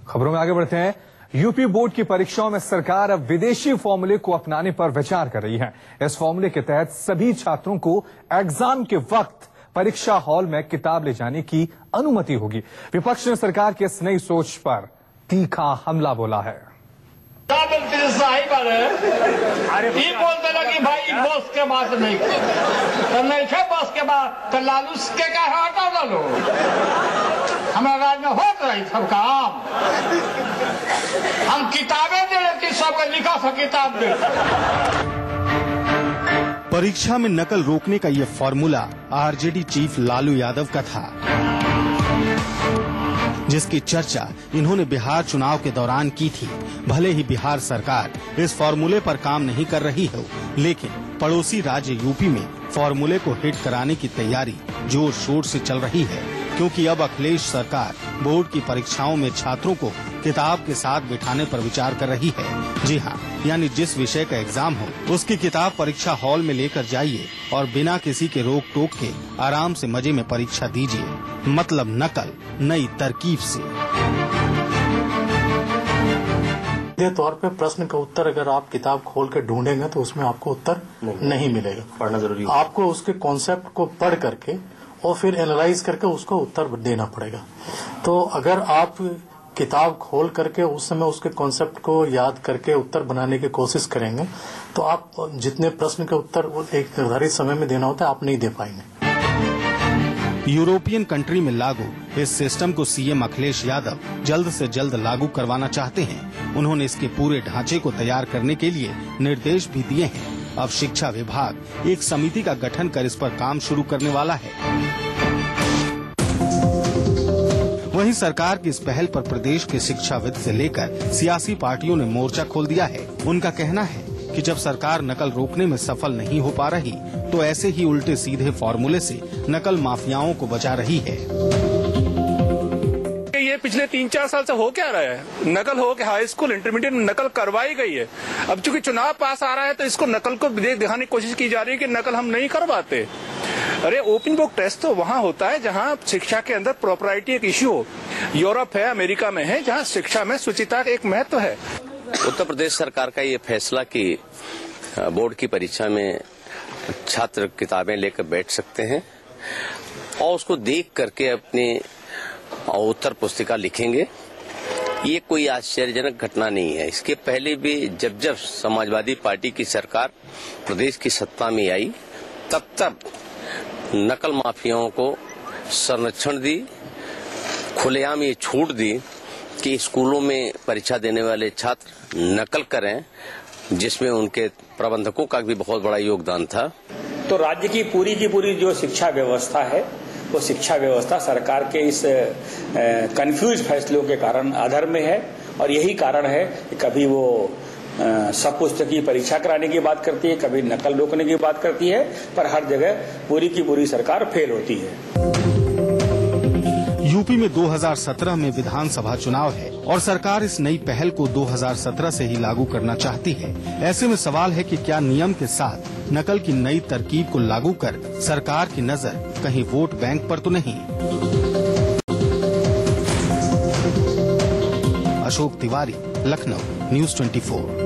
खबरों में आगे बढ़ते हैं। यूपी बोर्ड की परीक्षाओं में सरकार अब विदेशी फॉर्मूले को अपनाने पर विचार कर रही है। इस फॉर्मूले के तहत सभी छात्रों को एग्जाम के वक्त परीक्षा हॉल में किताब ले जाने की अनुमति होगी। विपक्ष ने सरकार की इस नई सोच पर तीखा हमला बोला है। बोलते ना कि भाई बॉस के बात नहीं तो नहीं थे, बॉस के बाद तो लालू के क्या हटा डालो। हमारे राज्य में हो रही सब काम, हम किताबें दे रहे सबको लिखा सा किताब दे। परीक्षा में नकल रोकने का ये formula RJD chief Lalu Yadav का था, जिसकी चर्चा इन्होंने बिहार चुनाव के दौरान की थी। भले ही बिहार सरकार इस फॉर्मूले पर काम नहीं कर रही हो, लेकिन पड़ोसी राज्य यूपी में फॉर्मूले को हिट कराने की तैयारी जोर शोर से चल रही है, क्योंकि अब अखिलेश सरकार बोर्ड की परीक्षाओं में छात्रों को किताब के साथ बिठाने पर विचार कर रही है। जी हाँ, यानी जिस विषय का एग्जाम हो उसकी किताब परीक्षा हॉल में लेकर जाइए और बिना किसी के रोक टोक के आराम से मजे में परीक्षा दीजिए। मतलब नकल नई तरकीब से। तौर पे प्रश्न का उत्तर अगर आप किताब खोल कर ढूंढेंगे तो उसमें आपको उत्तर नहीं मिलेगा। पढ़ना जरूरी है। आपको उसके कॉन्सेप्ट को पढ़ करके और फिर एनालाइज करके उसको उत्तर देना पड़ेगा। तो अगर आप किताब खोल करके उस समय उसके कॉन्सेप्ट को याद करके उत्तर बनाने की कोशिश करेंगे तो आप जितने प्रश्न के उत्तर एक निर्धारित समय में देना होता है आप नहीं दे पाएंगे। यूरोपियन कंट्री में लागू इस सिस्टम को सीएम अखिलेश यादव जल्द से जल्द लागू करवाना चाहते हैं। उन्होंने इसके पूरे ढांचे को तैयार करने के लिए निर्देश भी दिए हैं। अब शिक्षा विभाग एक समिति का गठन कर इस पर काम शुरू करने वाला है। वहीं सरकार की इस पहल पर प्रदेश के शिक्षाविद से लेकर सियासी पार्टियों ने मोर्चा खोल दिया है। उनका कहना है कि जब सरकार नकल रोकने में सफल नहीं हो पा रही तो ऐसे ही उल्टे सीधे फॉर्मूले से नकल माफियाओं को बचा रही है। ये पिछले 3-4 साल से हो क्या रहा है, नकल हो के हाई स्कूल इंटरमीडिएट में नकल करवाई गई है। अब चूंकि चुनाव पास आ रहा है तो इसको नकल को दिखाने की कोशिश की जा रही है कि नकल हम नहीं करवाते। अरे ओपन बुक टेस्ट तो वहाँ होता है जहाँ शिक्षा के अंदर प्रॉपर्टी एक इश्यू हो। यूरोप है, अमेरिका में है, जहाँ शिक्षा में शुचिता एक महत्व है। उत्तर प्रदेश सरकार का ये फैसला कि बोर्ड की परीक्षा में छात्र किताबें लेकर बैठ सकते हैं और उसको देख करके अपनी उत्तर पुस्तिका लिखेंगे, ये कोई आश्चर्यजनक घटना नहीं है। इसके पहले भी जब समाजवादी पार्टी की सरकार प्रदेश की सत्ता में आई तब नकल माफियाओं को संरक्षण दी, खुलेआम ये छूट दी कि स्कूलों में परीक्षा देने वाले छात्र नकल करें, जिसमें उनके प्रबंधकों का भी बहुत बड़ा योगदान था। तो राज्य की पूरी जो शिक्षा व्यवस्था है वो शिक्षा व्यवस्था सरकार के इस कंफ्यूज फैसलों के कारण अधर में है। और यही कारण है कि कभी वो सपुस्तकीय परीक्षा कराने की बात करती है, कभी नकल रोकने की बात करती है, पर हर जगह पूरी की पूरी सरकार फेल होती है। यूपी में 2017 में विधानसभा चुनाव है और सरकार इस नई पहल को 2017 से ही लागू करना चाहती है। ऐसे में सवाल है कि क्या नियम के साथ नकल की नई तरकीब को लागू कर सरकार की नजर कहीं वोट बैंक पर तो नहीं। अशोक तिवारी, लखनऊ, News 24।